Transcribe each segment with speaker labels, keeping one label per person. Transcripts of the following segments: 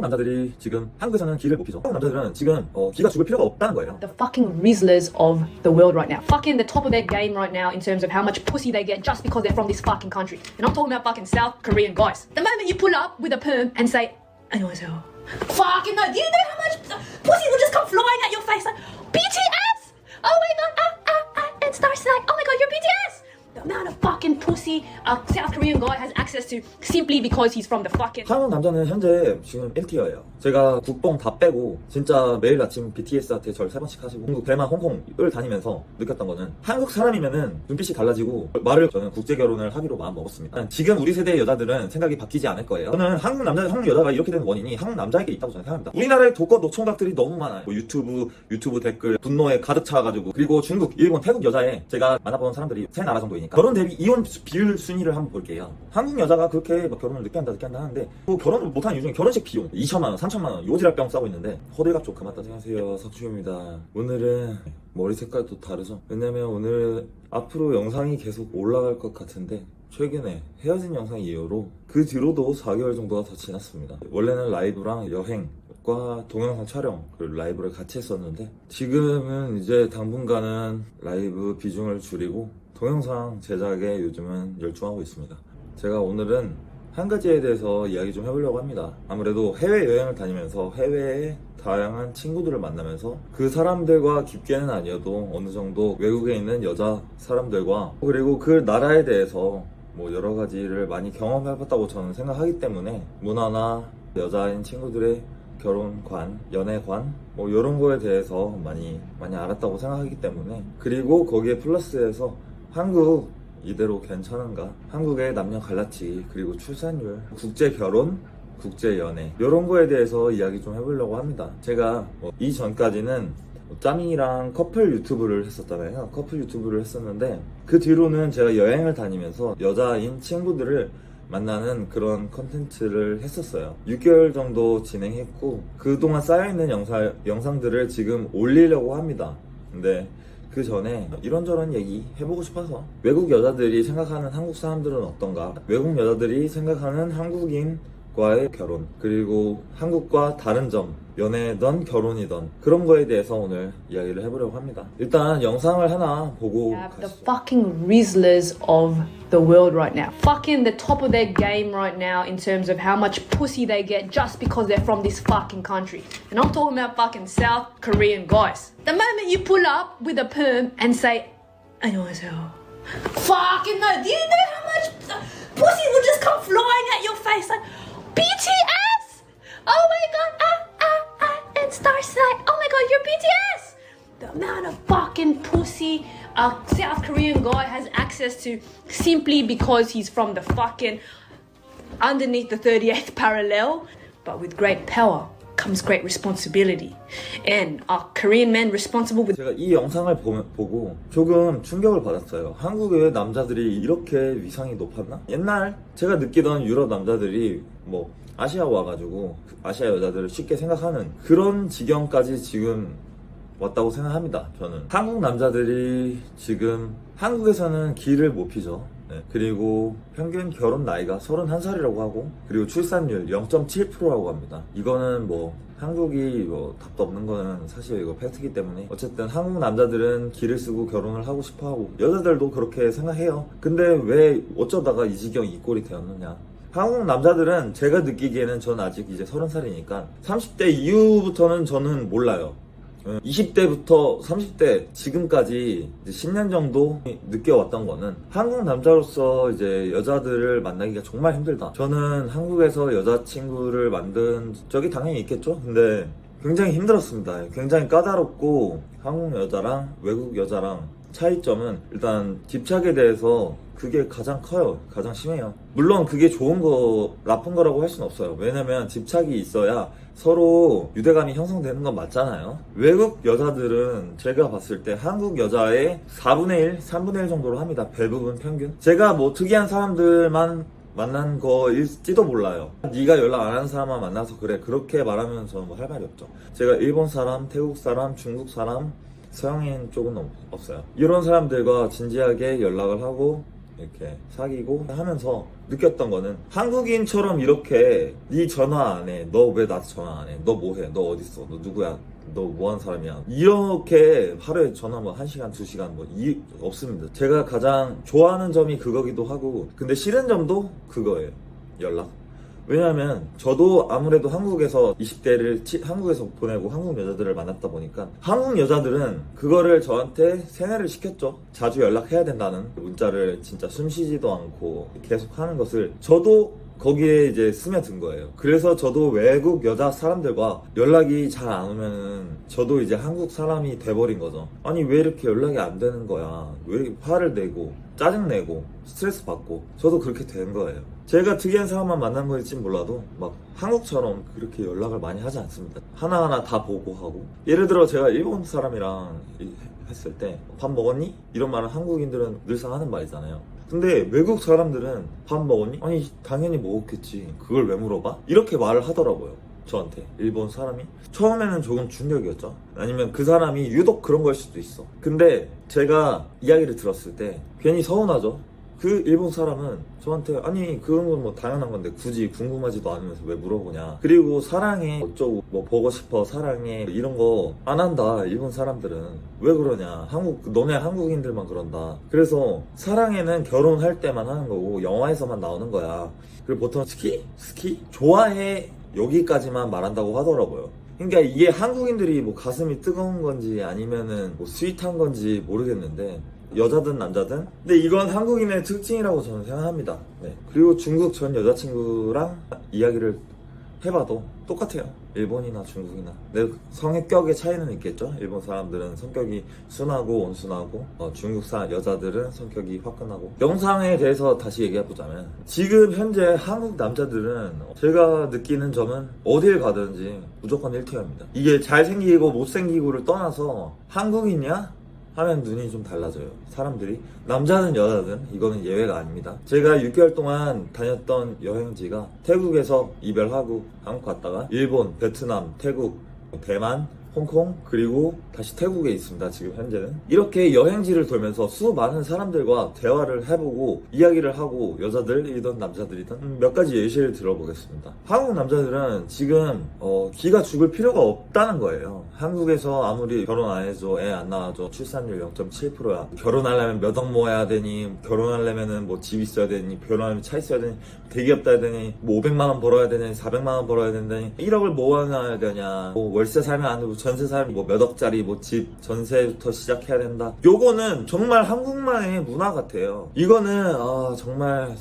Speaker 1: 남자들이 지금 한국에서는 기를 못 피죠. 한국 남자들은 지금 기가 죽을 필요가 없다는 거예요.
Speaker 2: The fucking Rizzlers of the world right now. Fucking the top of their game right now in terms of how much pussy they get just because they're from this fucking country. And I'm talking about fucking South Korean guys. The moment you pull up with a perm and say, 안녕하세요. Fucking no, do you know how much pussy will just come flying at your face like, BTS! Oh my god, and Star's like, oh my god, you're BTS! The amount of fucking pussy a South Korean guy has access to simply because he's from the fucking...
Speaker 1: 한국 남자는 현재 지금 1티어예요. 제가 국뽕 다 빼고 진짜 매일 아침 BTS한테 절 3번씩 하시고 한국, 대만, 홍콩을 다니면서 느꼈던 거는 한국 사람이면은 눈빛이 달라지고 말을 저는 국제 결혼을 하기로 마음 먹었습니다. 지금 우리 세대의 여자들은 생각이 바뀌지 않을 거예요. 저는 한국 남자, 한국 여자가 이렇게 되는 원인이 한국 남자에게 있다고 저는 생각합니다. 우리나라에 독거 노총각들이 너무 많아요. 뭐 유튜브 댓글 분노에 가득 차가지고, 그리고 중국, 일본, 태국 여자에 제가 만나본 사람들이 3나라 정도이니까 결혼 대비 이혼 비율 순위를 한번 볼게요. 한국 여자가 그렇게 막 결혼을 늦게 한다 하는데 뭐 결혼을 못하는 이유 중에 결혼식 비용 2천만 원, 3천만 원 요지랄병 싸고 있는데 호들갑 좀 그만 따져. 안녕하세요, 석주입니다. 오늘은 머리 색깔도 다르죠? 왜냐면 오늘 앞으로 영상이 계속 올라갈 것 같은데 최근에 헤어진 영상 이후로 그 뒤로도 4개월 정도가 더 지났습니다. 원래는 라이브랑 여행과 동영상 촬영 그리고 라이브를 같이 했었는데 지금은 이제 당분간은 라이브 비중을 줄이고 동영상 제작에 요즘은 열중하고 있습니다. 제가 오늘은 한 가지에 대해서 이야기 좀 해보려고 합니다. 아무래도 해외여행을 다니면서 해외의 다양한 친구들을 만나면서 그 사람들과 깊게는 아니어도 어느 정도 외국에 있는 여자 사람들과 그리고 그 나라에 대해서 뭐 여러 가지를 많이 경험해봤다고 저는 생각하기 때문에 문화나 여자인 친구들의 결혼관, 연애관 뭐 이런 거에 대해서 많이 알았다고 생각하기 때문에, 그리고 거기에 플러스해서 한국 이대로 괜찮은가? 한국의 남녀 갈라치기, 그리고 출산율, 국제 결혼, 국제 연애 이런 거에 대해서 이야기 좀 해보려고 합니다. 제가 이전까지는 짜밍이랑 커플 유튜브를 했었잖아요. 커플 유튜브를 했었는데 그 뒤로는 제가 여행을 다니면서 여자인 친구들을 만나는 그런 컨텐츠를 했었어요. 6개월 정도 진행했고 그동안 쌓여있는 영상들을 지금 올리려고 합니다. 근데 그 전에 이런저런 얘기 해보고 싶어서, 외국 여자들이 생각하는 한국 사람들은 어떤가, 외국 여자들이 생각하는 한국인과의 결혼, 그리고 한국과 다른 점, 연애든 결혼이든 그런 거에 대해서 오늘 이야기를 해보려고 합니다. 일단 영상을 하나 보고
Speaker 2: The
Speaker 1: 가시죠.
Speaker 2: fucking Rizzlers of the world right now. Fucking the top of their game right now in terms of how much pussy they get just because they're from this fucking country. And I'm talking about fucking South Korean guys. The moment you pull up with a perm and say, 안녕하세요. Fucking no, do you know how much pussy will just come flying at your face like, BTS! Oh my god, and Star's like, oh my god, you're BTS! The amount of fucking pussy a South Korean guy has access to simply because he's from the fucking underneath the 38th parallel. But with great power comes great responsibility. And are Korean men responsible with...
Speaker 1: 제가 이 영상을 보고 조금 충격을 받았어요. 한국의 남자들이 이렇게 위상이 높았나? 옛날 제가 느끼던 유럽 남자들이 뭐 아시아 와가지고 아시아 여자들을 쉽게 생각하는 그런 지경까지 지금 왔다고 생각합니다. 저는 한국 남자들이 지금 한국에서는 기를 못 피죠. 네. 그리고 평균 결혼 나이가 31살이라고 하고, 그리고 출산율 0.7%라고 합니다. 이거는 뭐 한국이 뭐 답도 없는 거는 사실 이거 팩트이기 때문에, 어쨌든 한국 남자들은 기를 쓰고 결혼을 하고 싶어 하고 여자들도 그렇게 생각해요. 근데 왜 어쩌다가 이 지경 이 꼴이 되었느냐? 한국 남자들은 제가 느끼기에는 전 아직 이제 30살이니까 30대 이후부터는 저는 몰라요. 20대부터 30대 지금까지 이제 10년 정도 느껴왔던 거는, 한국 남자로서 이제 여자들을 만나기가 정말 힘들다. 저는 한국에서 여자친구를 만든 적이 당연히 있겠죠? 근데 굉장히 힘들었습니다. 굉장히 까다롭고, 한국 여자랑 외국 여자랑 차이점은 일단 집착에 대해서 그게 가장 커요. 가장 심해요. 물론 그게 좋은 거, 나쁜 거라고 할 수는 없어요. 왜냐면 집착이 있어야 서로 유대감이 형성되는 건 맞잖아요. 외국 여자들은 제가 봤을 때 한국 여자의 4분의 1, 3분의 1 정도로 합니다. 대부분 평균. 제가 뭐 특이한 사람들만 만난 거일지도 몰라요. 네가 연락 안 하는 사람만 만나서 그래, 그렇게 말하면 저는 뭐 할 말이 없죠. 제가 일본 사람, 태국 사람, 중국 사람, 서양인 쪽은 없어요. 이런 사람들과 진지하게 연락을 하고 이렇게 사귀고 하면서 느꼈던 거는 한국인처럼 이렇게 네 전화 안 해. 너 왜 나한테 전화 안 해? 너 뭐 해? 너 어딨어? 너 누구야? 너 뭐 하는 사람이야? 이렇게 하루에 전화 뭐 1시간, 2시간 뭐 없습니다. 제가 가장 좋아하는 점이 그거기도 하고 근데 싫은 점도 그거예요. 연락. 왜냐하면 저도 아무래도 한국에서 20대를 한국에서 보내고 한국 여자들을 만났다 보니까 한국 여자들은 그거를 저한테 세뇌를 시켰죠. 자주 연락해야 된다는 문자를 진짜 숨쉬지도 않고 계속 하는 것을 저도 거기에 이제 스며든 거예요. 그래서 저도 외국 여자 사람들과 연락이 잘 안 오면은 저도 이제 한국 사람이 돼버린 거죠. 아니 왜 이렇게 연락이 안 되는 거야? 왜 이렇게 화를 내고 짜증내고 스트레스 받고 저도 그렇게 된 거예요. 제가 특이한 사람만 만난 거일진 몰라도 막 한국처럼 그렇게 연락을 많이 하지 않습니다. 하나하나 다 보고 하고 예를 들어 제가 일본 사람이랑 했을 때 밥 먹었니? 이런 말은 한국인들은 늘상 하는 말이잖아요. 근데 외국 사람들은 밥 먹었니? 아니 당연히 먹었겠지. 그걸 왜 물어봐? 이렇게 말을 하더라고요. 저한테 일본 사람이 처음에는 조금 충격이었죠. 아니면 그 사람이 유독 그런 걸 수도 있어. 근데 제가 이야기를 들었을 때 괜히 서운하죠. 그 일본 사람은 저한테 아니 그런 건 뭐 당연한 건데 굳이 궁금하지도 않으면서 왜 물어보냐. 그리고 사랑해 어쩌고 뭐 보고 싶어 사랑해 이런 거 안 한다. 일본 사람들은 왜 그러냐. 너네 한국인들만 그런다. 그래서 사랑해는 결혼할 때만 하는 거고 영화에서만 나오는 거야. 그리고 보통 스키 좋아해 여기까지만 말한다고 하더라고요. 그러니까 이게 한국인들이 뭐 가슴이 뜨거운 건지 아니면은 뭐 스윗한 건지 모르겠는데 여자든 남자든 근데 이건 한국인의 특징이라고 저는 생각합니다. 네. 그리고 중국 전 여자친구랑 이야기를 해봐도 똑같아요. 일본이나 중국이나 내 성격의 차이는 있겠죠. 일본 사람들은 성격이 순하고 온순하고 중국 여자들은 성격이 화끈하고 영상에 대해서 다시 얘기해보자면 지금 현재 한국 남자들은 제가 느끼는 점은 어딜 가든지 무조건 1티어입니다. 이게 잘생기고 못생기고를 떠나서 한국인이냐? 하면 눈이 좀 달라져요. 사람들이 남자든 여자든 이거는 예외가 아닙니다. 제가 6개월 동안 다녔던 여행지가 태국에서 이별하고 한국 갔다가 일본, 베트남, 태국, 대만, 홍콩 그리고 다시 태국에 있습니다. 지금 현재는 이렇게 여행지를 돌면서 수많은 사람들과 대화를 해보고 이야기를 하고 여자들이든 남자들이든 몇 가지 예시를 들어보겠습니다. 한국 남자들은 지금 기가 죽을 필요가 없다는 거예요. 한국에서 아무리 결혼 안 해줘 애 안 낳아줘 출산율 0.7%야. 결혼하려면 몇 억 모아야 되니 결혼하려면 뭐 집 있어야 되니 결혼하려면 차 있어야 되니 대기업 따야 되니 뭐 500만 원 벌어야 되니 400만 원 벌어야 된다니 1억을 모아놔야 되냐 뭐 월세 살면 안 되고 전세 살면 뭐 몇 억짜리 뭐 집 전세부터 시작해야 된다. 요거는 정말 한국만의 문화 같아요. 이거는 정말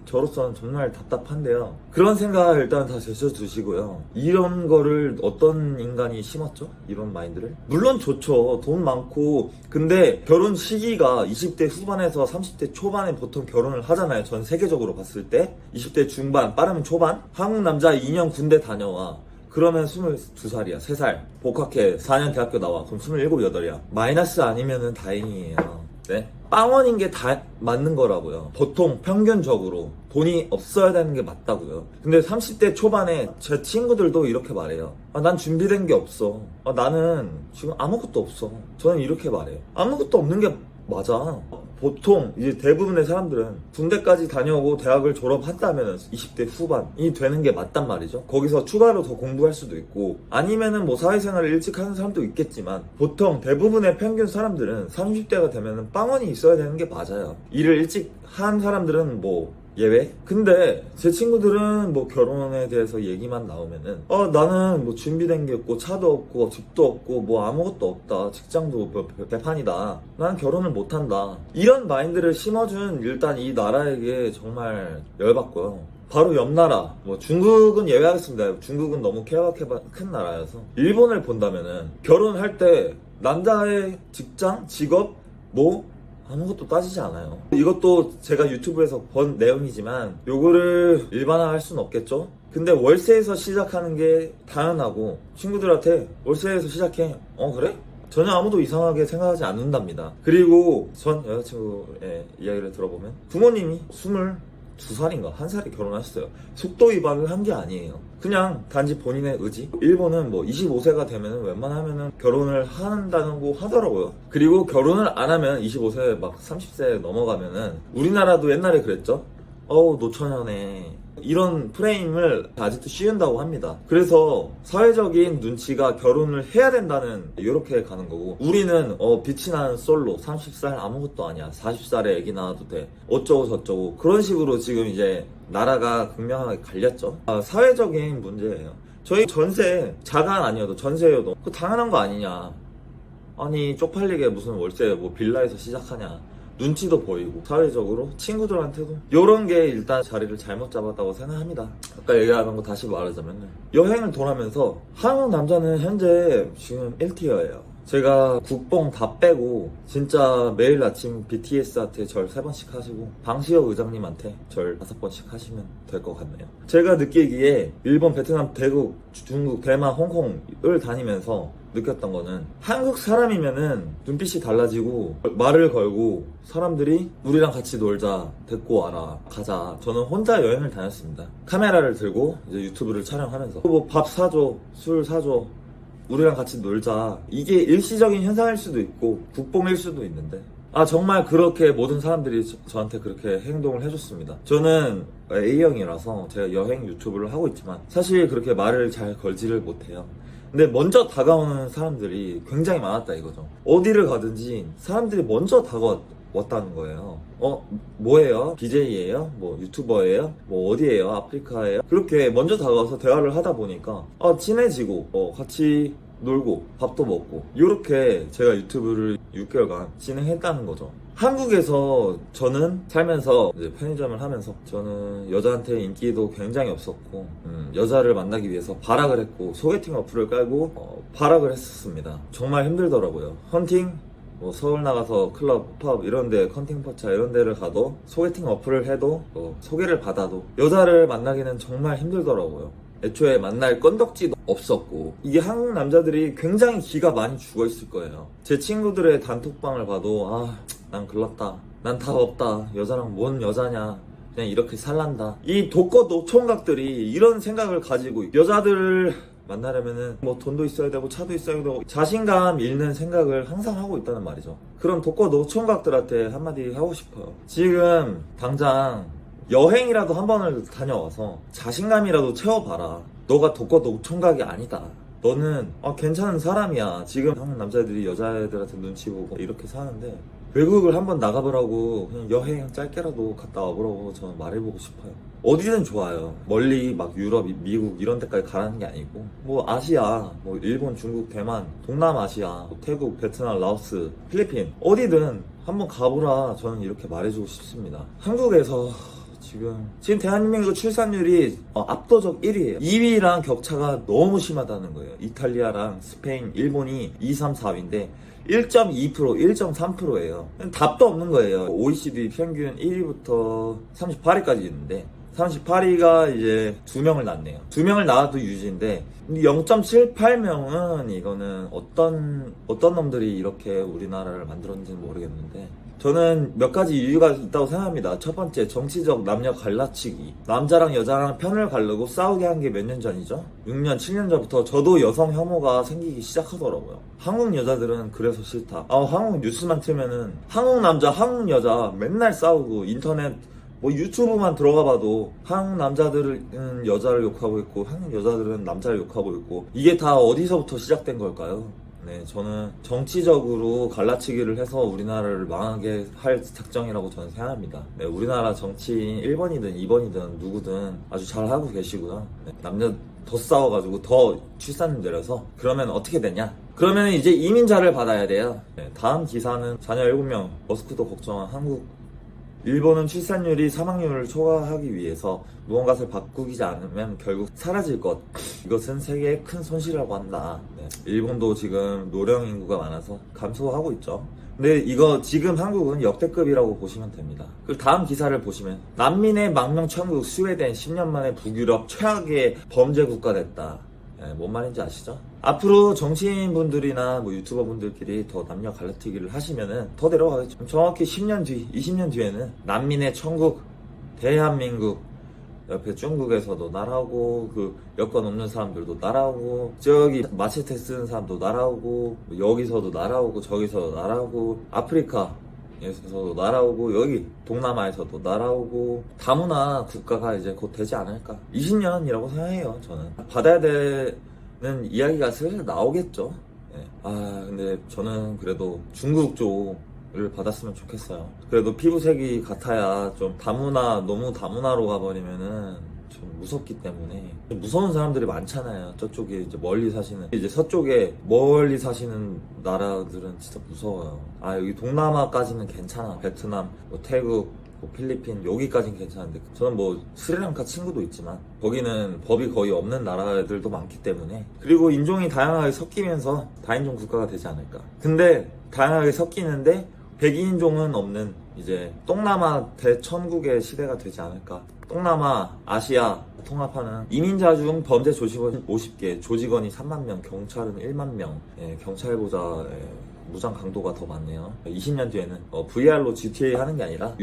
Speaker 1: 저로서는 정말 답답한데요. 그런 생각 일단 다 제쳐두시고요. 이런 거를 어떤 인간이 심었죠? 이런 마인드를? 물론 좋죠. 돈 많고 근데 결혼 시기가 20대 후반에서 30대 초반에 보통 결혼을 하잖아요. 전 세계적으로 봤을 때 20대 중반 빠르면 초반? 한국 남자 2년 군대 다녀와 그러면 22살이야 3살 복학해 4년 대학교 나와 그럼 27, 8이야 마이너스 아니면은 다행이에요. 네? 빵원인 게 다 맞는 거라고요. 보통 평균적으로 돈이 없어야 되는 게 맞다고요. 근데 30대 초반에 제 친구들도 이렇게 말해요. 난 준비된 게 없어. 나는 지금 아무것도 없어. 저는 이렇게 말해요. 아무것도 없는 게 맞아. 보통 이제 대부분의 사람들은 군대까지 다녀오고 대학을 졸업한다면 20대 후반이 되는 게 맞단 말이죠. 거기서 추가로 더 공부할 수도 있고 아니면은 뭐 사회생활을 일찍 하는 사람도 있겠지만 보통 대부분의 평균 사람들은 30대가 되면은 빵원이 있어야 되는 게 맞아요. 일을 일찍 한 사람들은 뭐 예외? 근데 제 친구들은 뭐 결혼에 대해서 얘기만 나오면은 나는 뭐 준비된 게 없고 차도 없고 집도 없고 뭐 아무것도 없다 직장도 배판이다 나는 결혼을 못한다 이런 마인드를 심어준 일단 이 나라에게 정말 열받고요. 바로 옆 나라 뭐 중국은 예외하겠습니다. 중국은 너무 큰 나라여서 일본을 본다면은 결혼할 때 남자의 직장, 직업 뭐 아무것도 따지지 않아요. 이것도 제가 유튜브에서 본 내용이지만 요거를 일반화할 순 없겠죠? 근데 월세에서 시작하는 게 당연하고 친구들한테 월세에서 시작해 그래? 전혀 아무도 이상하게 생각하지 않는답니다. 그리고 전 여자친구의 이야기를 들어보면 부모님이 2살인가 1살에 결혼하셨어요. 속도 위반을 한 게 아니에요. 그냥 단지 본인의 의지. 일본은 뭐 25세가 되면은 웬만하면은 결혼을 한다고 하더라고요. 그리고 결혼을 안 하면 25세 막 30세 넘어가면은 우리나라도 옛날에 그랬죠. 노처녀네. 이런 프레임을 아직도 씌운다고 합니다. 그래서 사회적인 눈치가 결혼을 해야 된다는 이렇게 가는 거고, 우리는 빛이 나는 솔로 30살 아무것도 아니야, 40살에 애기 낳아도 돼, 어쩌고 저쩌고, 그런 식으로 지금 이제 나라가 극명하게 갈렸죠. 사회적인 문제예요. 저희 전세, 자간 아니어도 전세여도 그거 당연한 거 아니냐. 아니 쪽팔리게 무슨 월세 뭐 빌라에서 시작하냐. 눈치도 보이고 사회적으로 친구들한테도 요런 게 일단 자리를 잘못 잡았다고 생각합니다. 아까 얘기하는 거 다시 말하자면 여행을 돌아면서 한국 남자는 현재 지금 1티어예요. 제가 국뽕 다 빼고 진짜 매일 아침 BTS한테 절 3번씩 하시고 방시혁 의장님한테 절 5번씩 하시면 될 것 같네요. 제가 느끼기에 일본, 베트남, 태국, 중국, 대만, 홍콩을 다니면서 느꼈던 거는, 한국 사람이면은 눈빛이 달라지고 말을 걸고 사람들이 우리랑 같이 놀자, 데리고 와라, 가자. 저는 혼자 여행을 다녔습니다. 카메라를 들고 이제 유튜브를 촬영하면서 뭐 밥 사줘, 술 사줘, 우리랑 같이 놀자. 이게 일시적인 현상일 수도 있고 국뽕일 수도 있는데, 정말 그렇게 모든 사람들이 저한테 그렇게 행동을 해줬습니다. 저는 A형이라서 제가 여행 유튜브를 하고 있지만 사실 그렇게 말을 잘 걸지를 못해요. 근데 먼저 다가오는 사람들이 굉장히 많았다 이거죠. 어디를 가든지 사람들이 먼저 다가왔다는 거예요. 뭐예요? BJ예요? 뭐 유튜버예요? 뭐 어디예요? 아프리카예요? 그렇게 먼저 다가와서 대화를 하다 보니까 친해지고 같이 놀고 밥도 먹고, 이렇게 제가 유튜브를 6개월간 진행했다는 거죠. 한국에서 저는 살면서 이제 편의점을 하면서 저는 여자한테 인기도 굉장히 없었고, 여자를 만나기 위해서 발악을 했고 소개팅 어플을 깔고 발악을 했었습니다. 정말 힘들더라고요. 헌팅, 뭐 서울 나가서 클럽, 펍 이런데, 컨팅포차 이런데를 가도 소개팅 어플을 해도 소개를 받아도 여자를 만나기는 정말 힘들더라고요. 애초에 만날 건덕지도 없었고, 이게 한국 남자들이 굉장히 기가 많이 죽어 있을 거예요. 제 친구들의 단톡방을 봐도 난 글렀다, 난 답 없다, 여자랑 뭔 여자냐, 그냥 이렇게 살란다. 이 독거 노총각들이 이런 생각을 가지고 여자들을 만나려면은 뭐 돈도 있어야 되고 차도 있어야 되고 자신감 잃는 생각을 항상 하고 있다는 말이죠. 그런 독거 노총각들한테 한마디 하고 싶어요. 지금 당장 여행이라도 한 번을 다녀와서 자신감이라도 채워봐라. 너가 독거 노총각이 아니다. 너는 괜찮은 사람이야. 지금 한국 남자들이 여자애들한테 눈치 보고 이렇게 사는데, 외국을 한번 나가보라고, 그냥 여행 짧게라도 갔다 와보라고 저는 말해보고 싶어요. 어디든 좋아요. 멀리 막 유럽, 미국 이런 데까지 가라는 게 아니고, 뭐 아시아, 뭐 일본, 중국, 대만, 동남아시아, 뭐 태국, 베트남, 라오스, 필리핀, 어디든 한번 가보라. 저는 이렇게 말해주고 싶습니다. 한국에서 지금 대한민국 출산율이 압도적 1위에요. 2위랑 격차가 너무 심하다는 거예요. 이탈리아랑 스페인, 일본이 2, 3, 4위인데 1.2%, 1.3%예요. 답도 없는 거예요. OECD 평균 1위부터 38위까지 있는데 38위가 이제 2명을 낳네요. 2명을 낳아도 유지인데 0.78명은 이거는 어떤 놈들이 이렇게 우리나라를 만들었는지는 모르겠는데, 저는 몇 가지 이유가 있다고 생각합니다. 첫 번째, 정치적 남녀 갈라치기. 남자랑 여자랑 편을 가르고 싸우게 한 게 몇 년 전이죠? 6년, 7년 전부터 저도 여성 혐오가 생기기 시작하더라고요. 한국 여자들은 그래서 싫다. 한국 뉴스만 틀면은 한국 남자, 한국 여자 맨날 싸우고, 인터넷 뭐 유튜브만 들어가 봐도 한국 남자들은 여자를 욕하고 있고 한국 여자들은 남자를 욕하고 있고, 이게 다 어디서부터 시작된 걸까요? 네, 저는 정치적으로 갈라치기를 해서 우리나라를 망하게 할 작정이라고 저는 생각합니다. 네, 우리나라 정치인 1번이든 2번이든 누구든 아주 잘하고 계시고요. 네, 남녀 더 싸워가지고 더 출산율 내려서 그러면 어떻게 되냐? 그러면 이제 이민자를 받아야 돼요. 네, 다음 기사는 자녀 7명, 머스크도 걱정한 한국. 일본은 출산율이 사망률을 초과하기 위해서 무언가를 바꾸지 않으면 결국 사라질 것. 이것은 세계의 큰 손실이라고 한다. 네. 일본도 지금 노령 인구가 많아서 감소하고 있죠. 근데 이거 지금 한국은 역대급이라고 보시면 됩니다. 그 다음 기사를 보시면, 난민의 망명 천국 스웨덴 10년 만에 북유럽 최악의 범죄 국가 됐다. 뭔 말인지 아시죠? 앞으로 정치인분들이나 뭐 유튜버분들끼리 더 남녀 갈라치기를 하시면은 더 내려가겠죠. 정확히 10년 뒤, 20년 뒤에는 난민의 천국 대한민국 옆에 중국에서도 날아오고, 그 여권 없는 사람들도 날아오고, 저기 마체테 쓰는 사람도 날아오고, 여기서도 날아오고, 저기서도 날아오고, 아프리카에서도 날아오고, 여기 동남아에서도 날아오고, 다문화 국가가 이제 곧 되지 않을까. 20년이라고 생각해요, 저는. 받아야 되는 이야기가 슬슬 나오겠죠. 예. 근데 저는 그래도 중국 쪽을 받았으면 좋겠어요. 그래도 피부색이 같아야 좀 너무 다문화로 가버리면은 좀 무섭기 때문에. 무서운 사람들이 많잖아요. 저쪽에 이제 멀리 사시는, 이제 서쪽에 멀리 사시는 나라들은 진짜 무서워요. 여기 동남아까지는 괜찮아. 베트남, 뭐 태국, 필리핀 여기까진 괜찮은데, 저는 뭐 스리랑카 친구도 있지만 거기는 법이 거의 없는 나라들도 많기 때문에, 그리고 인종이 다양하게 섞이면서 다인종 국가가 되지 않을까. 근데 다양하게 섞이는데 백인종은 없는 이제 동남아 대천국의 시대가 되지 않을까. 동남아, 아시아 통합하는 이민자 중 범죄 조직원 50개, 조직원이 3만 명, 경찰은 1만 명. 경찰보다 무장 강도가 더 많네요. 20년 뒤에는 VR로 GTA 하는 게 아니라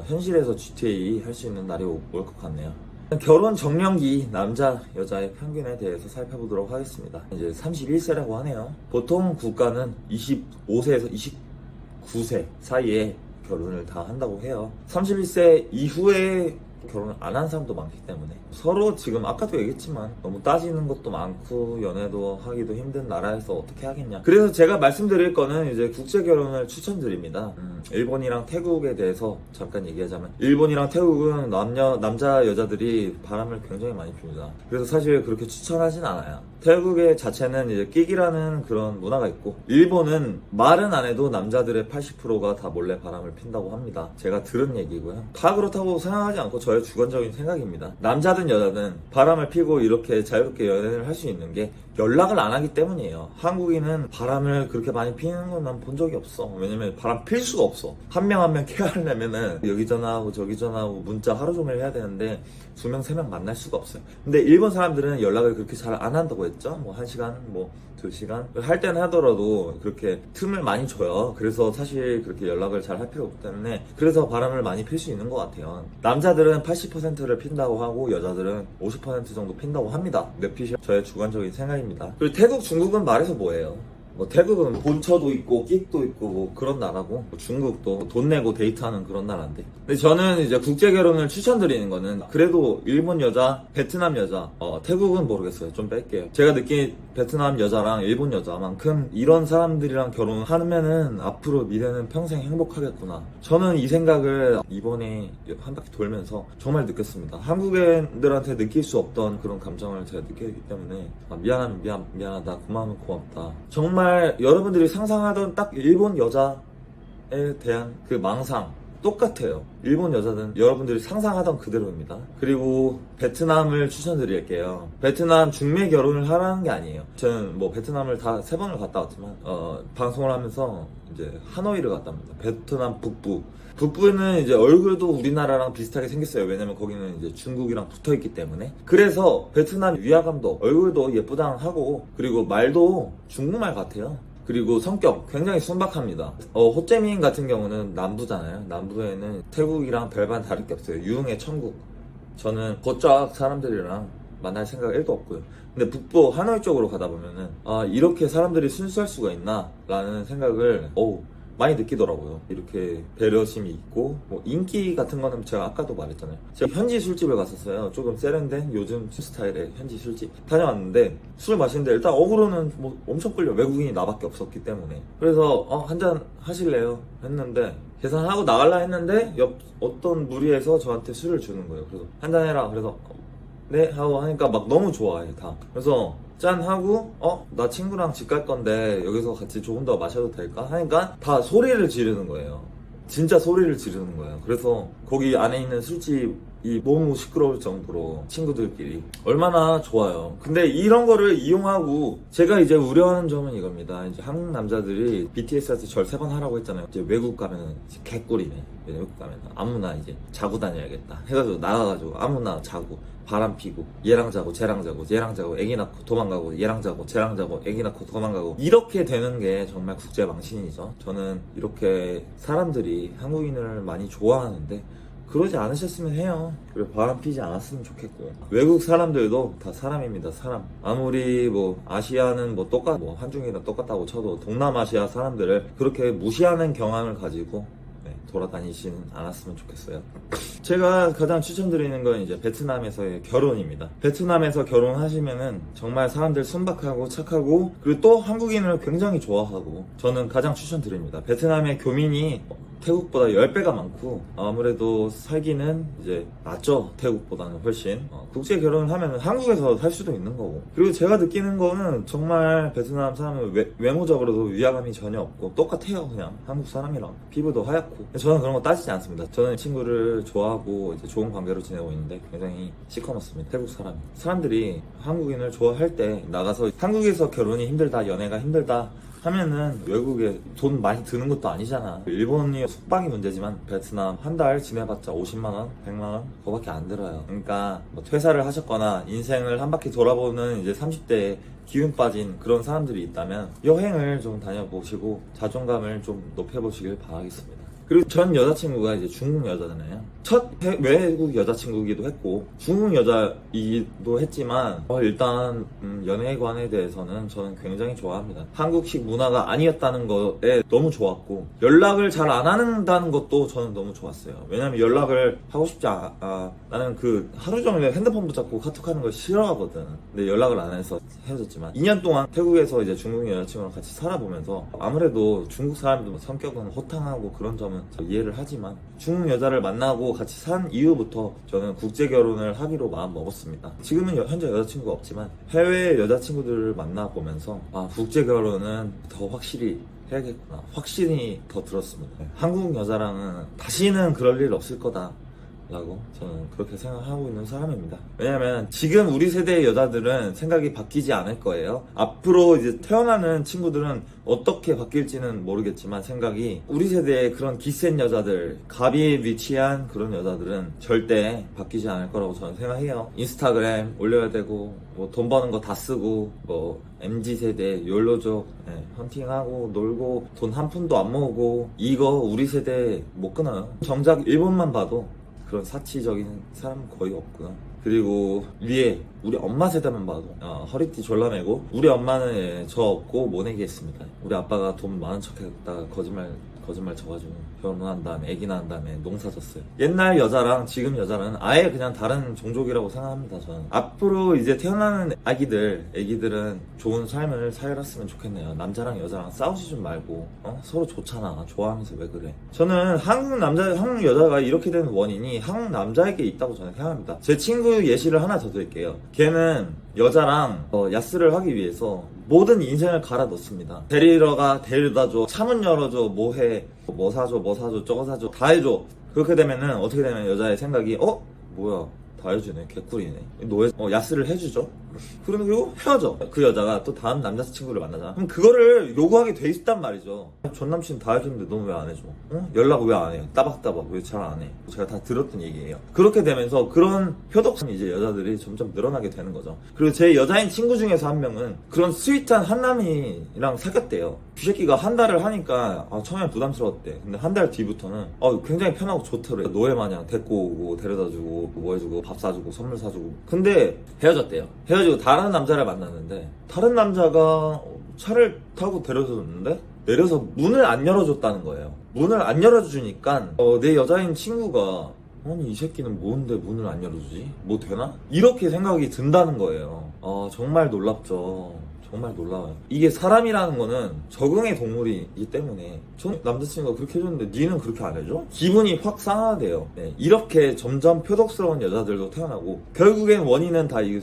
Speaker 1: 현실에서 GTA 할 수 있는 날이 올 것 같네요. 결혼 정년기 남자 여자의 평균에 대해서 살펴보도록 하겠습니다. 이제 31세라고 하네요. 보통 국가는 25세에서 29세 사이에 결혼을 다 한다고 해요. 31세 이후에 결혼을 안 한 사람도 많기 때문에, 서로 지금 아까도 얘기했지만 너무 따지는 것도 많고 연애도 하기도 힘든 나라에서 어떻게 하겠냐. 그래서 제가 말씀드릴 거는 이제 국제 결혼을 추천드립니다. 일본이랑 태국에 대해서 잠깐 얘기하자면, 일본이랑 태국은 남자 여자들이 바람을 굉장히 많이 핍니다. 그래서 사실 그렇게 추천하진 않아요. 태국의 자체는 이제 끼기라는 그런 문화가 있고, 일본은 말은 안 해도 남자들의 80%가 다 몰래 바람을 핀다고 합니다. 제가 들은 얘기고요. 다 그렇다고 생각하지 않고 저의 주관적인 생각입니다. 남자든 여자든 바람을 피고 이렇게 자유롭게 연애를 할 수 있는 게 연락을 안 하기 때문이에요. 한국인은 바람을 그렇게 많이 피는 건 난 본 적이 없어. 왜냐면 바람 필 수가 없어. 한 명 한 명 케어하려면은 여기 전화하고 저기 전화하고 문자 하루 종일 해야 되는데 2명 3명 만날 수가 없어요. 근데 일본 사람들은 연락을 그렇게 잘 안 한다고 했죠. 뭐 1시간, 뭐 2시간 할 때는 하더라도 그렇게 틈을 많이 줘요. 그래서 사실 그렇게 연락을 잘 할 필요 없기 때문에, 그래서 바람을 많이 필 수 있는 것 같아요. 남자들은 80%를 핀다고 하고 여자들은 50% 정도 핀다고 합니다. 몇 핏이 저의 주관적인 생각입니다. 그리고 태국, 중국은 말해서 뭐예요? 뭐 태국은 본처도 있고 끽도 있고 뭐 그런 나라고, 중국도 돈 내고 데이트하는 그런 나라인데. 근데 저는 이제 국제 결혼을 추천드리는 거는, 그래도 일본 여자, 베트남 여자, 태국은 모르겠어요. 좀 뺄게요. 제가 느낀 베트남 여자랑 일본 여자만큼 이런 사람들이랑 결혼하면은 앞으로 미래는 평생 행복하겠구나. 저는 이 생각을 이번에 한 바퀴 돌면서 정말 느꼈습니다. 한국인들한테 느낄 수 없던 그런 감정을 제가 느꼈기 때문에, 미안하면 미안하다, 고마우면 고맙다. 정말 여러분들이 상상하던 딱 일본 여자에 대한 그 망상 똑같아요. 일본 여자는 여러분들이 상상하던 그대로입니다. 그리고 베트남을 추천드릴게요. 베트남 중매 결혼을 하라는 게 아니에요. 저는 뭐 베트남을 다 3번을 갔다 왔지만 방송을 하면서 이제 하노이를 갔다 옵니다. 베트남 북부는 이제 얼굴도 우리나라랑 비슷하게 생겼어요. 왜냐면 거기는 이제 중국이랑 붙어있기 때문에. 그래서 베트남 위화감도, 얼굴도 예쁘장하고, 그리고 말도 중국말 같아요. 그리고 성격 굉장히 순박합니다. 호찌민 같은 경우는 남부잖아요. 남부에는 태국이랑 별반 다를 게 없어요. 유흥의 천국. 저는 거쫙 사람들이랑 만날 생각 1도 없고요. 근데 북부 하노이 쪽으로 가다 보면은 이렇게 사람들이 순수할 수가 있나 라는 생각을 많이 느끼더라고요. 이렇게 배려심이 있고, 뭐 인기 같은 거는 제가 아까도 말했잖아요. 제가 현지 술집을 갔었어요. 조금 세련된 요즘 스타일의 현지 술집 다녀왔는데, 술 마시는데 일단 어그로는 뭐 엄청 끌려. 외국인이 나밖에 없었기 때문에. 그래서 한잔 하실래요? 했는데, 계산하고 나갈라 했는데 어떤 무리에서 저한테 술을 주는 거예요. 그래서 한잔 해라. 그래서 네 하고 하니까 막 너무 좋아해 다. 그래서 짠 하고 나 친구랑 집 갈 건데 여기서 같이 조금 더 마셔도 될까 하니까 다 소리를 지르는 거예요. 진짜 소리를 지르는 거예요. 그래서 거기 안에 있는 술집이 너무 시끄러울 정도로 친구들끼리 얼마나 좋아요. 근데 이런 거를 이용하고, 제가 이제 우려하는 점은 이겁니다. 이제 한국 남자들이 BTS한테 절 3번 하라고 했잖아요. 이제 외국 가면 개꿀이네. 외국 가면 아무나 이제 자고 다녀야겠다 해가지고 나가가지고 아무나 자고 바람 피고, 얘랑 자고 쟤랑 자고 얘랑 자고 애기 낳고 도망가고, 얘랑 자고 쟤랑 자고 애기 낳고 도망가고, 이렇게 되는 게 정말 국제 망신이죠. 저는 이렇게 사람들이 한국인을 많이 좋아하는데 그러지 않으셨으면 해요. 그리고 바람 피지 않았으면 좋겠고. 외국 사람들도 다 사람입니다. 사람. 아무리 뭐 아시아는 뭐 한중이랑 똑같다고 쳐도 동남아시아 사람들을 그렇게 무시하는 경향을 가지고 돌아다니지는 않았으면 좋겠어요. 제가 가장 추천드리는 건 이제 베트남에서의 결혼입니다. 베트남에서 결혼하시면은 정말 사람들 순박하고 착하고, 그리고 또 한국인을 굉장히 좋아하고, 저는 가장 추천드립니다. 베트남의 교민이 태국보다 10배가 많고, 아무래도 살기는 이제 낫죠. 태국보다는 훨씬. 국제 결혼을 하면 한국에서 살 수도 있는 거고. 그리고 제가 느끼는 거는 정말 베트남 사람은 외모적으로도 위화감이 전혀 없고 똑같아요. 그냥 한국 사람이랑. 피부도 하얗고. 저는 그런 거 따지지 않습니다. 저는 친구를 좋아하고 이제 좋은 관계로 지내고 있는데 굉장히 시커멓습니다. 태국 사람들이 한국인을 좋아할 때 나가서 한국에서 결혼이 힘들다, 연애가 힘들다 하면은 외국에 돈 많이 드는 것도 아니잖아. 일본이 숙박이 문제지만 베트남 한 달 지내봤자 50만원, 100만원 그거밖에 안 들어요. 그러니까 뭐 퇴사를 하셨거나 인생을 한 바퀴 돌아보는 이제 30대에 기운 빠진 그런 사람들이 있다면 여행을 좀 다녀보시고 자존감을 좀 높여보시길 바라겠습니다. 그리고 전 여자친구가 이제 중국 여자잖아요. 첫 외국 여자친구이기도 했고 중국 여자이기도 했지만 일단 연애관에 대해서는 저는 굉장히 좋아합니다. 한국식 문화가 아니었다는 거에 너무 좋았고, 연락을 잘 안 한다는 것도 저는 너무 좋았어요. 왜냐면 연락을 하고 싶지 않아. 나는 그 하루 종일 핸드폰 붙잡고 카톡하는 걸 싫어하거든. 근데 연락을 안 해서 헤어졌지만 2년 동안 태국에서 이제 중국 여자친구랑 같이 살아보면서 아무래도 중국 사람들 성격은 호탕하고 그런 점은 이해를 하지만 중국 여자를 만나고 같이 산 이후부터 저는 국제 결혼을 하기로 마음 먹었습니다. 지금은 현재 여자친구가 없지만 해외 여자친구들을 만나보면서 국제 결혼은 더 확실히 해야겠구나, 확신이 더 들었습니다. 한국 여자랑은 다시는 그럴 일 없을 거다 라고 저는 그렇게 생각하고 있는 사람입니다. 왜냐면 지금 우리 세대의 여자들은 생각이 바뀌지 않을 거예요. 앞으로 이제 태어나는 친구들은 어떻게 바뀔지는 모르겠지만 생각이, 우리 세대의 그런 기센 여자들, 가비에 위치한 그런 여자들은 절대 바뀌지 않을 거라고 저는 생각해요. 인스타그램 올려야 되고 뭐 돈 버는 거 다 쓰고 뭐 MZ세대 욜로족, 헌팅하고 놀고 돈 한 푼도 안 모으고, 이거 우리 세대 못 끊어요. 정작 일본만 봐도 그런 사치적인 사람은 거의 없구나. 그리고 위에 우리 엄마 세대만 봐도 허리띠 졸라매고, 우리 엄마는 저 없고 모내기 했습니다. 우리 아빠가 돈 많은 척 했다가 거짓말 쳐가지고 결혼한 다음에 애기 낳은 다음에 농사 졌어요. 옛날 여자랑 지금 여자는 아예 그냥 다른 종족이라고 생각합니다. 저는 앞으로 이제 태어나는 애기들은 좋은 삶을 살았으면 좋겠네요. 남자랑 여자랑 싸우지 좀 말고 서로 좋잖아. 좋아하면서 왜 그래. 저는 한국 여자가 이렇게 되는 원인이 한국 남자에게 있다고 저는 생각합니다. 제 친구 예시를 하나 더 드릴게요. 걔는 여자랑 야스를 하기 위해서 모든 인생을 갈아 넣습니다. 데려다줘, 차문 열어줘, 뭐해, 뭐 사줘, 저거 사줘, 다 해줘. 그렇게 되면은 어떻게 되면 여자의 생각이 뭐야, 다 해주네, 개꿀이네. 야스를 해주죠. 그리고 헤어져. 그 여자가 또 다음 남자친구를 만나잖아. 그럼 그거를 요구하게 돼 있단 말이죠. 전 남친 다 해주는데 너는 왜 안 해줘? 연락 왜 안 해? 따박따박 왜 잘 안 해? 제가 다 들었던 얘기예요. 그렇게 되면서 그런 표독성 이제 여자들이 점점 늘어나게 되는 거죠. 그리고 제 여자인 친구 중에서 한 명은 그런 스윗한 한남이랑 사귀었대요. 그 새끼가 한 달을 하니까 처음엔 부담스러웠대. 근데 한 달 뒤부터는 굉장히 편하고 좋더래. 노예 마냥 데리고 오고 데려다주고 뭐 해주고 밥 사주고 선물 사주고. 근데 헤어졌대요. 헤어지고 다른 남자를 만났는데 다른 남자가 차를 타고 데려줬는데 내려서 문을 안 열어줬다는 거예요. 문을 안 열어주니까 내 여자인 친구가 아니 이 새끼는 뭔데 문을 안 열어주지? 뭐 되나? 이렇게 생각이 든다는 거예요. 정말 놀랍죠. 정말 놀라워요. 이게 사람이라는 거는 적응의 동물이기 때문에 전 남자친구가 그렇게 해줬는데 니는 그렇게 안 해줘? 기분이 확 상하대요. 이렇게 점점 표독스러운 여자들도 태어나고 결국엔 원인은 다 이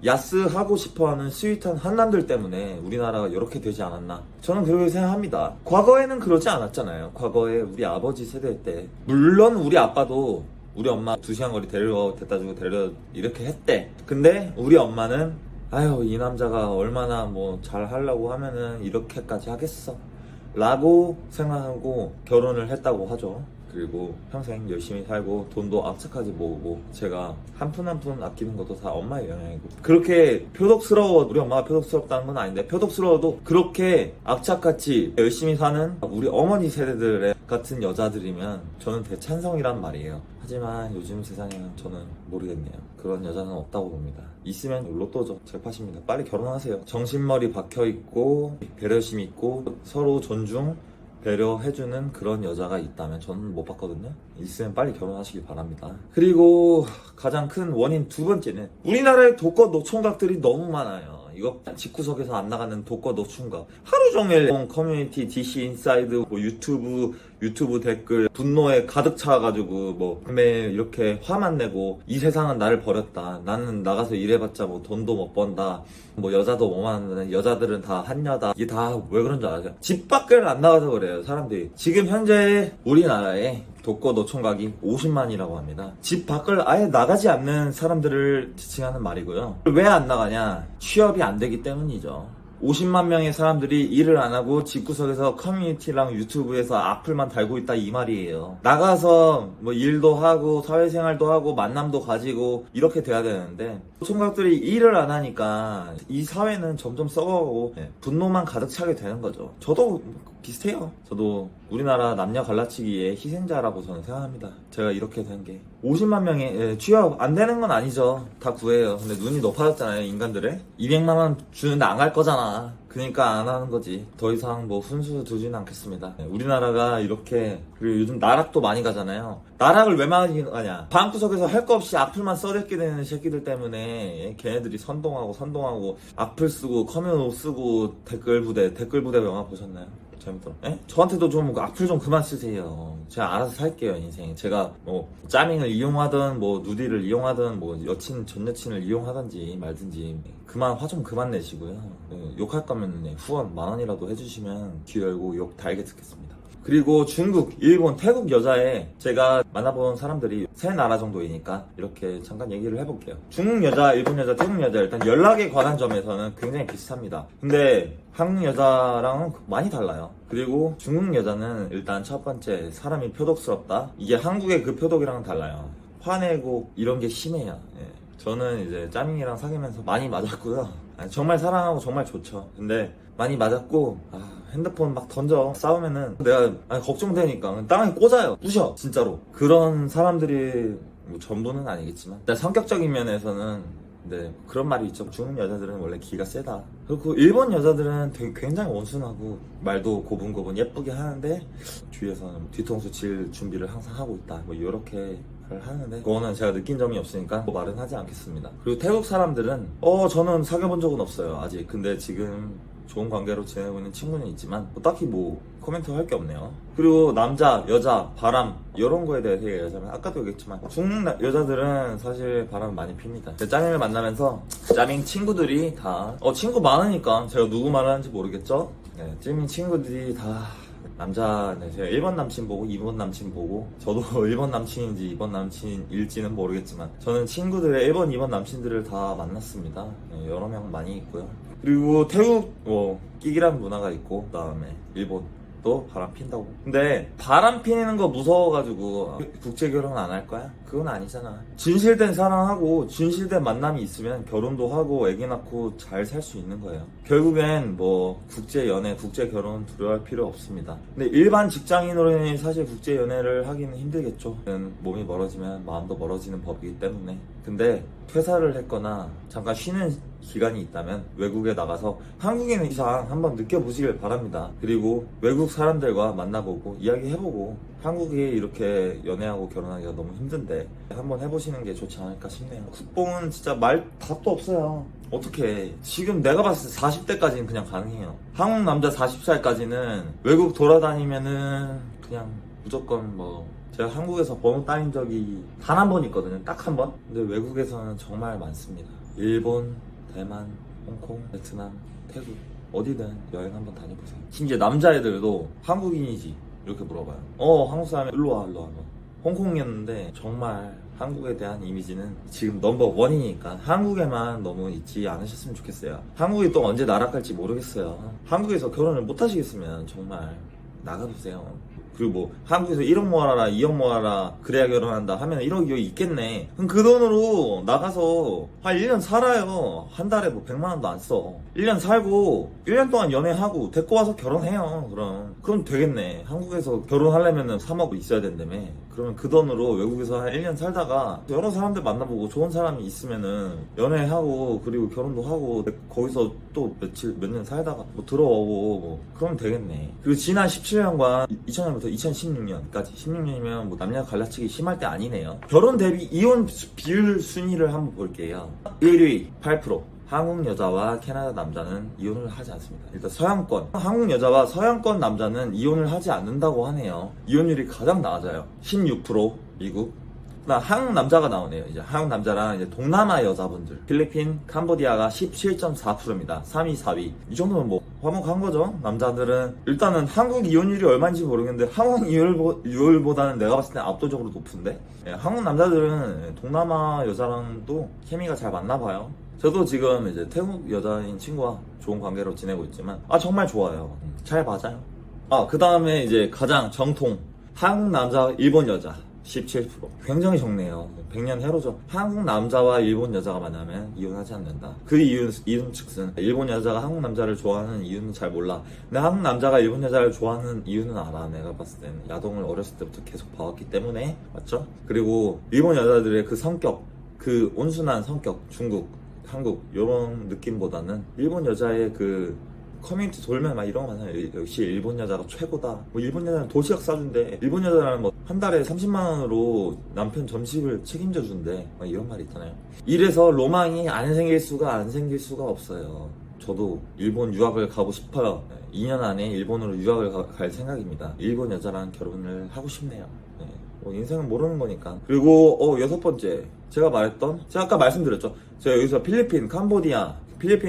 Speaker 1: 야스하고 싶어하는 스윗한 한남들 때문에 우리나라가 이렇게 되지 않았나, 저는 그렇게 생각합니다. 과거에는 그러지 않았잖아요. 과거에 우리 아버지 세대 때 물론 우리 아빠도 우리 엄마 2시간 거리 데려다주고 이렇게 했대. 근데 우리 엄마는 이 남자가 얼마나 뭐 잘 하려고 하면은 이렇게까지 하겠어 라고 생각하고 결혼을 했다고 하죠. 그리고 평생 열심히 살고 돈도 악착하게 모으고, 제가 한 푼 한 푼 아끼는 것도 다 엄마의 영향이고, 그렇게 우리 엄마가 표독스럽다는 건 아닌데 표독스러워도 그렇게 악착같이 열심히 사는 우리 어머니 세대들의 같은 여자들이면 저는 대찬성이란 말이에요. 하지만 요즘 세상에는 저는 모르겠네요. 그런 여자는 없다고 봅니다. 있으면 로또죠. 잭팟입니다. 빨리 결혼하세요. 정신머리 박혀있고 배려심 있고 서로 존중 배려해주는 그런 여자가 있다면 저는 못 봤거든요. 있으면 빨리 결혼하시길 바랍니다. 그리고 가장 큰 원인 두 번째는 우리나라의 독거 노총각들이 너무 많아요. 이거 집구석에서 안 나가는 독거 노총각 하루 종일 커뮤니티 DC 인사이드 뭐 유튜브 댓글 분노에 가득 차가지고 뭐 매일 이렇게 화만 내고 이 세상은 나를 버렸다. 나는 나가서 일해봤자 뭐 돈도 못 번다. 뭐 여자도 못 만나는 여자들은 다 한여다. 이게 다 왜 그런 줄 아세요? 집 밖을 안 나가서 그래요 사람들이. 지금 현재 우리나라에 독거 노총각이 50만이라고 합니다. 집 밖을 아예 나가지 않는 사람들을 지칭하는 말이고요. 왜 안 나가냐? 취업이 안 되기 때문이죠. 50만 명의 사람들이 일을 안 하고 집구석에서 커뮤니티랑 유튜브에서 악플만 달고 있다 이 말이에요. 나가서 뭐 일도 하고 사회생활도 하고 만남도 가지고 이렇게 돼야 되는데 총각들이 일을 안 하니까 이 사회는 점점 썩어가고 분노만 가득 차게 되는 거죠. 저도 비슷해요. 저도 우리나라 남녀 갈라치기의 희생자라고 저는 생각합니다. 제가 이렇게 된 게 50만 명의 취업 안 되는 건 아니죠. 다 구해요. 근데 눈이 높아졌잖아요 인간들의. 200만 원 주는데 안 갈 거잖아. 그러니까 안 하는 거지. 더 이상 뭐 훈수 두지는 않겠습니다. 우리나라가 이렇게 그리고 요즘 나락도 많이 가잖아요. 나락을 왜 많이 가냐? 방구석에서 할 거 없이 악플만 써댔게 되는 새끼들 때문에 걔네들이 선동하고 악플 쓰고 커뮤 쓰고 댓글 부대 영화 보셨나요? 재밌더라. 에? 저한테도 좀 악플 좀 그만 쓰세요. 제가 알아서 살게요 인생. 제가 뭐 짜밍을 이용하든 뭐 누디를 이용하든 뭐 여친 전 여친을 이용하든지 말든지 화 좀 그만 내시고요. 욕할 거면 후원 10,000원이라도 해주시면 귀 열고 욕 달게 듣겠습니다. 그리고 중국, 일본, 태국 여자에 제가 만나본 사람들이 3나라 정도이니까 이렇게 잠깐 얘기를 해볼게요. 중국 여자, 일본 여자, 태국 여자 일단 연락에 관한 점에서는 굉장히 비슷합니다. 근데 한국 여자랑은 많이 달라요. 그리고 중국 여자는 일단 첫 번째 사람이 표독스럽다. 이게 한국의 그 표독이랑은 달라요. 화내고 이런 게 심해요. 저는 이제 짜밍이랑 사귀면서 많이 맞았고요. 정말 사랑하고 정말 좋죠. 근데 많이 맞았고 핸드폰 막 던져 싸우면은 내가 걱정되니까 땅에 꽂아요. 부셔 진짜로. 그런 사람들이 뭐 전부는 아니겠지만 성격적인 면에서는 근데 그런 말이 있죠. 중국 여자들은 원래 기가 세다. 그리고 일본 여자들은 되게 굉장히 온순하고 말도 고분고분 예쁘게 하는데 뒤에서는 뒤통수 칠 준비를 항상 하고 있다. 뭐 이렇게 하는데 그거는 제가 느낀 점이 없으니까 뭐 말은 하지 않겠습니다. 그리고 태국 사람들은 저는 사귀어본 적은 없어요 아직. 근데 지금 좋은 관계로 지내고 있는 친구는 있지만 딱히 뭐 코멘트 할 게 없네요. 그리고 남자, 여자, 바람 이런 거에 대해서 얘기하자면 아까도 얘기했지만 중국 여자들은 사실 바람 많이 핍니다. 짜밍을 만나면서 짜밍 친구들이 다 친구 많으니까 제가 누구 말하는지 모르겠죠? 짜밍 친구들이 다 제가 1번 남친 보고 2번 남친 보고 저도 1번 남친인지 2번 남친일지는 모르겠지만 저는 친구들의 1번, 2번 남친들을 다 만났습니다. 여러 명 많이 있고요. 그리고 태국 끼기란 문화가 있고 그다음에 일본도 바람 핀다고. 근데 바람 피는 거 무서워가지고 국제 결혼 안 할 거야? 그건 아니잖아. 진실된 사랑하고 진실된 만남이 있으면 결혼도 하고 애기 낳고 잘 살 수 있는 거예요. 결국엔 뭐 국제 연애, 국제 결혼 두려워할 필요 없습니다. 근데 일반 직장인으로는 사실 국제 연애를 하기는 힘들겠죠. 몸이 멀어지면 마음도 멀어지는 법이기 때문에. 근데 퇴사를 했거나 잠깐 쉬는 기간이 있다면 외국에 나가서 한국인 이상 한번 느껴보시길 바랍니다. 그리고 외국 사람들과 만나보고 이야기해보고 한국에 이렇게 연애하고 결혼하기가 너무 힘든데 한번 해보시는 게 좋지 않을까 싶네요. 국뽕은 진짜 말 답도 없어요. 어떻게 지금 내가 봤을 때 40대까지는 그냥 가능해요. 한국 남자 40살까지는 외국 돌아다니면은 그냥 무조건 뭐 제가 한국에서 번호 따인 적이 단 한 번 있거든요. 딱 한 번. 근데 외국에서는 정말 많습니다. 일본, 대만, 홍콩, 베트남, 태국 어디든 여행 한번 다녀보세요. 심지어 남자애들도 한국인이지 이렇게 물어봐요. 한국 사람이 일로 와. 홍콩이었는데 정말 한국에 대한 이미지는 지금 넘버1이니까 한국에만 너무 있지 않으셨으면 좋겠어요. 한국이 또 언제 나락갈지 모르겠어요. 한국에서 결혼을 못 하시겠으면 정말 나가보세요. 그리고 뭐 한국에서 1억 모아라 2억 모아라 그래야 결혼한다 하면 1억 2억 있겠네. 그럼 그 돈으로 나가서 한 1년 살아요. 한 달에 뭐 100만 원도 안 써. 1년 살고 1년 동안 연애하고 데리고 와서 결혼해요. 그럼 되겠네. 한국에서 결혼하려면 3억 있어야 된다며. 그러면 그 돈으로 외국에서 한 1년 살다가 여러 사람들 만나보고 좋은 사람이 있으면은 연애하고 그리고 결혼도 하고 거기서 또 몇 년 살다가 뭐 들어오고 뭐 그러면 되겠네. 그리고 지난 17년간 2000년부터 2016년까지 16년이면 뭐 남녀 갈라치기 심할 때 아니네요. 결혼 대비 이혼 비율 순위를 한번 볼게요. 1위 8%. 한국 여자와 캐나다 남자는 이혼을 하지 않습니다. 일단 서양권, 한국 여자와 서양권 남자는 이혼을 하지 않는다고 하네요. 이혼율이 가장 낮아요. 16% 미국. 그다음 한국 남자가 나오네요. 이제 한국 남자랑 이제 동남아 여자분들, 필리핀, 캄보디아가 17.4%입니다. 3위, 4위. 이 정도면 뭐 화목한 거죠. 남자들은 일단은 한국 이혼율이 얼마인지 모르겠는데 한국 이혼율보다는 내가 봤을 때 압도적으로 높은데. 예, 한국 남자들은 동남아 여자랑도 케미가 잘 맞나 봐요. 저도 지금 이제 태국 여자인 친구와 좋은 관계로 지내고 있지만 정말 좋아요. 잘 맞아요. 그 다음에 이제 가장 정통 한국 남자 일본 여자 17%. 굉장히 적네요. 100년 해로죠. 한국 남자와 일본 여자가 만나면 이혼하지 않는다. 그 이유는 즉슨 일본 여자가 한국 남자를 좋아하는 이유는 잘 몰라. 근데 한국 남자가 일본 여자를 좋아하는 이유는 알아. 내가 봤을 때는 야동을 어렸을 때부터 계속 봐왔기 때문에. 맞죠? 그리고 일본 여자들의 그 성격, 그 온순한 성격, 중국, 한국 이런 느낌보다는 일본 여자의 그 커뮤니티 돌면 막 이런 거 많아요. 역시 일본 여자가 최고다. 뭐 일본 여자는 도시락 싸준대. 일본 여자는 뭐 한 달에 30만 원으로 남편 점심을 책임져 준대. 막 이런 말이 있잖아요. 이래서 로망이 안 생길 수가 없어요. 저도 일본 유학을 가고 싶어요. 2년 안에 일본으로 유학을 갈 생각입니다. 일본 여자랑 결혼을 하고 싶네요. 네. 뭐 인생은 모르는 거니까. 그리고 6번째 제가 아까 말씀드렸죠. 제가 여기서 필리핀,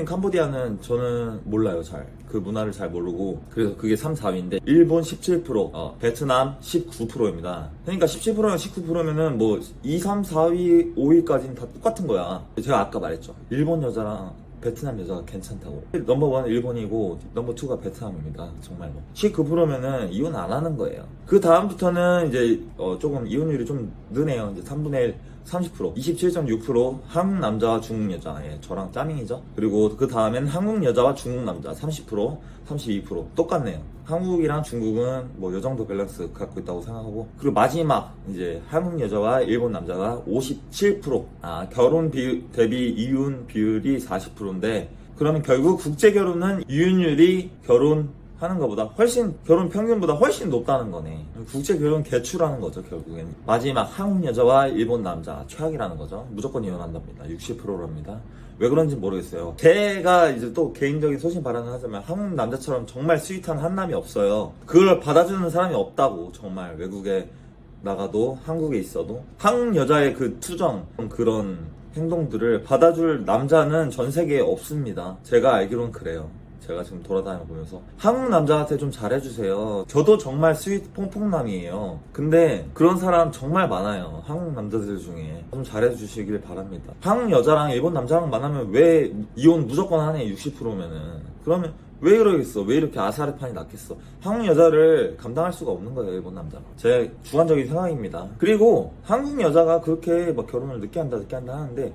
Speaker 1: 캄보디아는 저는 몰라요. 그 문화를 잘 모르고. 그래서 그게 3, 4위인데 일본 17%, 베트남 19%입니다. 그러니까 17%랑 19%면은 뭐 2, 3, 4위, 5위까지는 다 똑같은 거야. 제가 아까 말했죠. 일본 여자랑 베트남 여자가 괜찮다고. 넘버 1 일본이고 넘버 2가 베트남입니다. 정말로. 19%면은 이혼 안 하는 거예요. 그 다음부터는 이제 조금 이혼율이 좀 느네요. 이제 3분의 1, 30%, 27.6% 한국 남자와 중국 여자. 예, 저랑 짜밍이죠. 그리고 그 다음엔 한국 여자와 중국 남자 30%, 32% 똑같네요. 한국이랑 중국은 뭐 요 정도 밸런스 갖고 있다고 생각하고. 그리고 마지막 이제 한국 여자와 일본 남자가 57%. 결혼 대비 이혼 비율이 40%인데 그러면 결국 국제 결혼은 이혼율이 결혼하는 것보다 훨씬, 결혼 평균보다 훨씬 높다는 거네. 국제 결혼 개추라는 거죠. 결국엔 마지막 한국 여자와 일본 남자 최악이라는 거죠. 무조건 이혼한답니다. 60%랍니다. 왜 그런지 모르겠어요. 제가 이제 또 개인적인 소신 발언을 하자면 한국 남자처럼 정말 스윗한 한남이 없어요. 그걸 받아주는 사람이 없다고. 정말 외국에 나가도 한국에 있어도 한국 여자의 그 투정, 그런 행동들을 받아줄 남자는 전 세계에 없습니다. 제가 알기로는 그래요. 제가 지금 돌아다녀 보면서 한국 남자한테 좀 잘해주세요. 저도 정말 스윗 퐁퐁남이에요. 근데 그런 사람 정말 많아요. 한국 남자들 중에. 좀 잘해주시길 바랍니다. 한국 여자랑 일본 남자랑 만나면 왜 이혼 무조건 하네. 60%면은. 그러면 왜 그러겠어? 왜 이렇게 아사르판이 났겠어? 한국 여자를 감당할 수가 없는 거예요, 일본 남자가. 제 주관적인 생각입니다. 그리고 한국 여자가 그렇게 막 결혼을 늦게 한다 하는데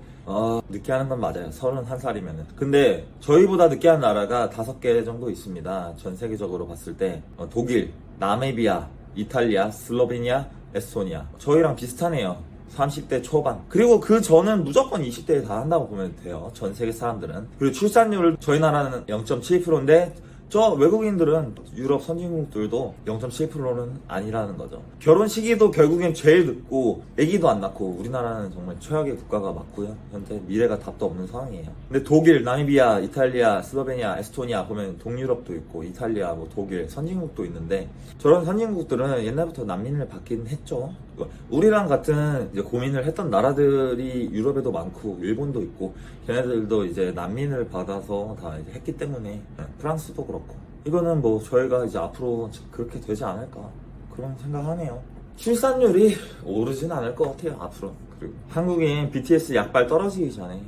Speaker 1: 늦게 하는 건 맞아요. 31살이면은. 근데 저희보다 늦게 한 나라가 5개 정도 있습니다. 전 세계적으로 봤을 때 독일, 나미비아, 이탈리아, 슬로베니아, 에스토니아. 저희랑 비슷하네요. 30대 초반. 그리고 그 전은 무조건 20대에 다 한다고 보면 돼요. 전 세계 사람들은. 그리고 출산율 저희 나라는 0.7%인데 저 외국인들은 유럽 선진국들도 0.7%는 아니라는 거죠. 결혼 시기도 결국엔 제일 늦고 아기도 안 낳고 우리나라는 정말 최악의 국가가 맞고요. 현재 미래가 답도 없는 상황이에요. 근데 독일, 나미비아, 이탈리아, 슬로베니아, 에스토니아 보면 동유럽도 있고 이탈리아, 뭐 독일, 선진국도 있는데 저런 선진국들은 옛날부터 난민을 받긴 했죠. 우리랑 같은 이제 고민을 했던 나라들이 유럽에도 많고 일본도 있고 걔네들도 이제 난민을 받아서 다 이제 했기 때문에 프랑스도 그렇고 이거는 뭐 저희가 이제 앞으로 그렇게 되지 않을까 그런 생각하네요. 출산율이 오르진 않을 것 같아요, 앞으로. 그리고 한국인 BTS 약발 떨어지기 전에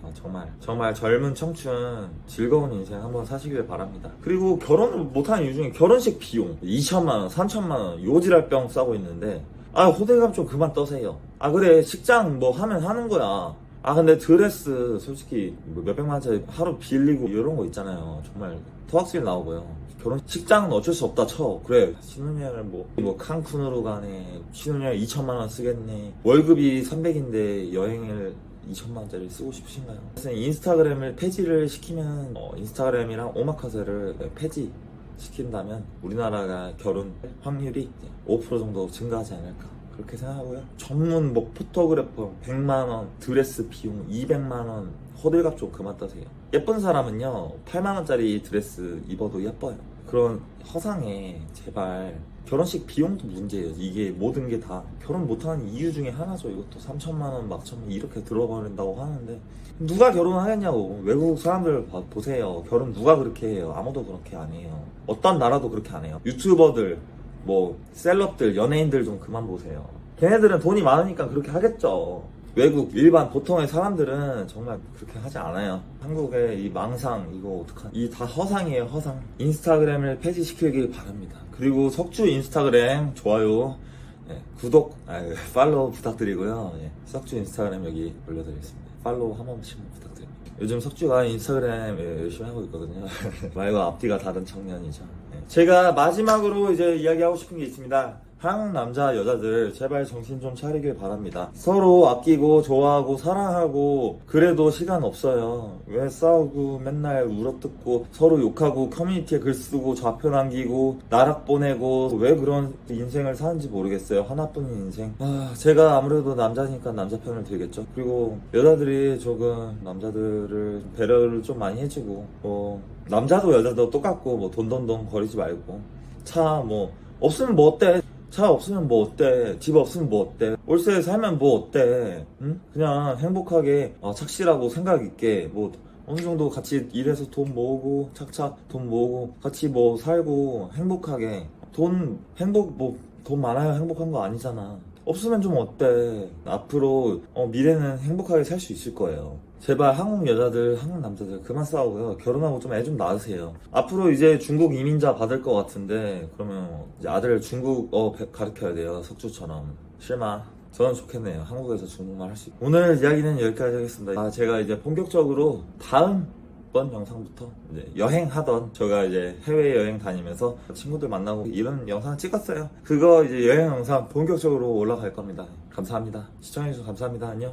Speaker 1: 정말 젊은 청춘 즐거운 인생 한번 사시길 바랍니다. 그리고 결혼을 못하는 이유 중에 결혼식 비용 2천만원 3천만원 요지랄 병 싸고 있는데 호들갑 좀 그만 떠세요. 그래 식장 뭐 하면 하는 거야. 근데 드레스 솔직히 뭐 몇백만원짜리 하루 빌리고 이런 거 있잖아요. 정말 토악질 나오고요. 결혼식장은 어쩔 수 없다 쳐. 그래 신혼여행을 뭐 칸쿤으로 가네, 신혼여행 2천만원 쓰겠네, 월급이 300인데 여행을 2천만원짜리 쓰고 싶으신가요? 인스타그램을 폐지를 시키면 인스타그램이랑 오마카세를 폐지 시킨다면 우리나라가 결혼 확률이 5% 정도 증가하지 않을까 그렇게 생각하고요. 전문 포토그래퍼 100만원, 드레스 비용 200만원, 호들갑 좀 그만 떠세요. 예쁜 사람은요 8만원짜리 드레스 입어도 예뻐요. 그런 허상에 제발, 결혼식 비용도 문제예요. 이게 모든 게 다 결혼 못하는 이유 중에 하나죠. 이것도 3천만원 막 천만 이렇게 들어버린다고 하는데 누가 결혼하겠냐고. 외국 사람들 보세요. 결혼 누가 그렇게 해요? 아무도 그렇게 안 해요. 어떤 나라도 그렇게 안 해요. 유튜버들 셀럽들, 연예인들 좀 그만 보세요. 걔네들은 돈이 많으니까 그렇게 하겠죠. 외국 일반 보통의 사람들은 정말 그렇게 하지 않아요. 한국의 이 망상 이거 어떡하나, 이 다 허상이에요, 허상. 인스타그램을 폐지시키길 바랍니다. 그리고 석주 인스타그램 좋아요, 구독, 팔로우 부탁드리고요. 석주 인스타그램 여기 올려드리겠습니다. 팔로우 한 번씩 부탁드립니다. 요즘 석주가 인스타그램 열심히 하고 있거든요. 말과 앞뒤가 다른 청년이죠. 제가 마지막으로 이제 이야기하고 싶은 게 있습니다. 한국 남자 여자들 제발 정신 좀 차리길 바랍니다. 서로 아끼고 좋아하고 사랑하고 그래도 시간 없어요. 왜 싸우고 맨날 울어뜯고 서로 욕하고 커뮤니티에 글 쓰고 좌표 남기고 나락 보내고 왜 그런 인생을 사는지 모르겠어요. 하나뿐인 인생. 제가 아무래도 남자니까 남자 편을 들겠죠. 그리고 여자들이 조금 남자들을 배려를 좀 많이 해주고 남자도 여자도 똑같고 돈돈돈 거리지 말고 차 없으면 뭐 어때? 차 없으면 뭐 어때? 집 없으면 뭐 어때? 월세 살면 뭐 어때? 응? 그냥 행복하게 착실하고 생각 있게 어느 정도 같이 일해서 돈 모으고 착착 돈 모으고 같이 살고 행복하게 돈 많아야 행복한 거 아니잖아. 없으면 좀 어때? 앞으로 미래는 행복하게 살 수 있을 거예요. 제발 한국 여자들, 한국 남자들 그만 싸우고요. 결혼하고 좀 애 좀 낳으세요. 앞으로 이제 중국 이민자 받을 것 같은데 그러면 이제 아들 중국어 가르쳐야 돼요. 석주처럼. 실마. 저는 좋겠네요. 한국에서 중국말 할 수 있고. 오늘 이야기는 여기까지 하겠습니다. 제가 이제 본격적으로 다음번 영상부터 이제 여행하던, 제가 이제 해외여행 다니면서 친구들 만나고 이런 영상 찍었어요. 그거 이제 여행 영상 본격적으로 올라갈 겁니다. 감사합니다. 시청해주셔서 감사합니다. 안녕.